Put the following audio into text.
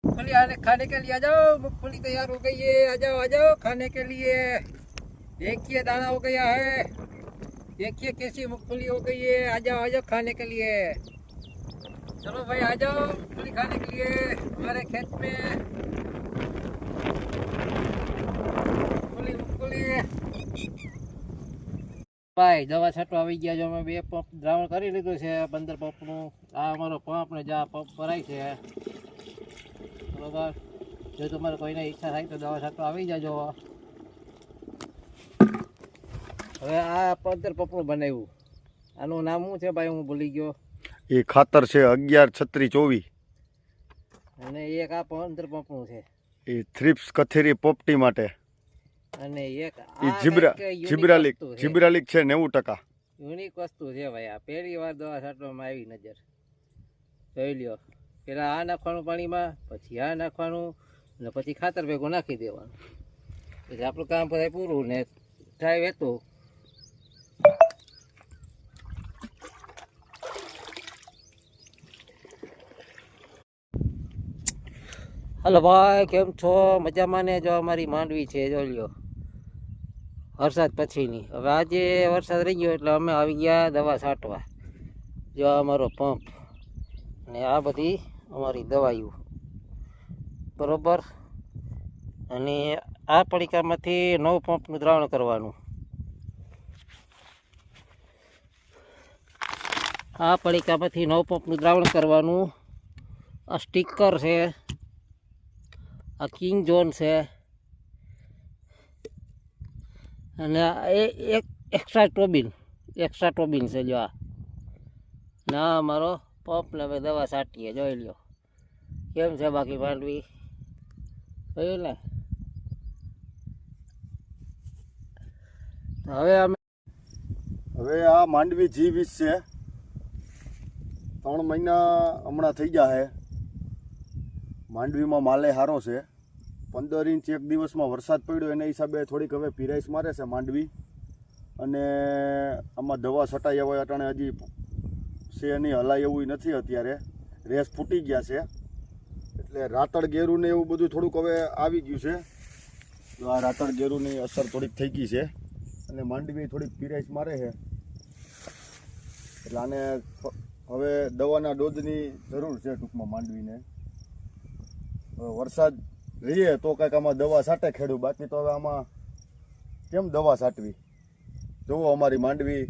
मूंगफली आने खाने के लिए आ जाओ। मूंगफली तैयार हो गई है, आ जाओ आ जाओ खाने के लिए। देखिए दाना हो गया है, देखिए कैसी मूंगफली हो गई है। आ जाओ खाने के लिए। चलो भाई आ जाओ मूंगफली खाने के लिए हमारे खेत में। मूंगफली मूंगफली ભાઈ દવા છાંટવા આવી ગયા જો અમે 2 પંપ દ્રાવણ કરી લીધું છે 15 પંપનું। આ અમારો પંપ ને જ્યાં પંપ ભરાય છે બરોબર। જો તમારે કોઈને ઈચ્છા થાય તો દવા છાંટવા આવી જાજો। હવે આ 15 પંપનું બનાવ્યું, આનું નામ શું છે ભાઈ હું ભૂલી ગયો। એ ખાતર છે 11-36-24 અને એક આ 15 પંપનું છે એ થ્રિપ્સ કથેરી પોપટી માટે। અને એક એ જીબ્રાલિક છે 90%। યુનિક વસ્તુ છે ભાઈ। આ પહેલી વાર દવા છાંટવામાં આવી નજર જોઈ લ્યો। પેલા આ નાખવાનું પાણીમાં, પછી આ નાખવાનું અને પછી ખાતર ભેગું નાખી દેવાનું, એટલે આપણું કામ બધા પૂરું ને થાય વેતું। હલો ભાઈ કેમ છો, મજામાં ને? જો અમારી માંડવી છે જોઈ લ્યો વરસાદ પછીની। હવે આજે વરસાદ રહી ગયો એટલે અમે આવી ગયા દવા છાંટવા। જો અમારો પંપ ને આ બધી અમારી દવાઈઓ બરોબર। અને આ પડીકામાંથી 9 પંપનું દ્રાવણ કરવાનું। આ પડીકામાંથી 9 પંપનું દ્રાવણ કરવાનું। આ સ્ટીકર છે, આ કિંગ જોન છે, અને એક એક્સ્ટ્રા ટોબિન છે જો આ ના અમારો પંપ ને અમે દવા છાંટીએ જોઈ લ્યો કેમ છે બાકી માંડવી જોયું ને। હવે આ માંડવી G20 છે, 3 મહિના હમણાં થઈ ગયા છે। માંડવીમાં માલે સારો છે, 15 ઇંચ એક દિવસમાં વરસાદ પડ્યો એના હિસાબે થોડીક હવે પીરાઈસ મારે છે માંડવી। અને આમાં દવા છટાઈ હોય અટાણે હજી છે નહીં, હલાય એવું નથી અત્યારે, રેસ ફૂટી ગયા છે એટલે રાતળ ગેરું ને એવું બધું થોડુંક હવે આવી ગયું છે। તો આ રાતળ ગેરુંની અસર થોડીક થઈ ગઈ છે અને માંડવી થોડીક પીરાઈસ મારે છે, એટલે આને હવે દવાના ડોઝની જરૂર છે ટૂંકમાં માંડવીને। વરસાદ રહીએ તો કાંઈક આમાં દવા છાંટે ખેડૂત, બાકી તો હવે આમાં કેમ દવા છાંટવી। જુઓ અમારી માંડવી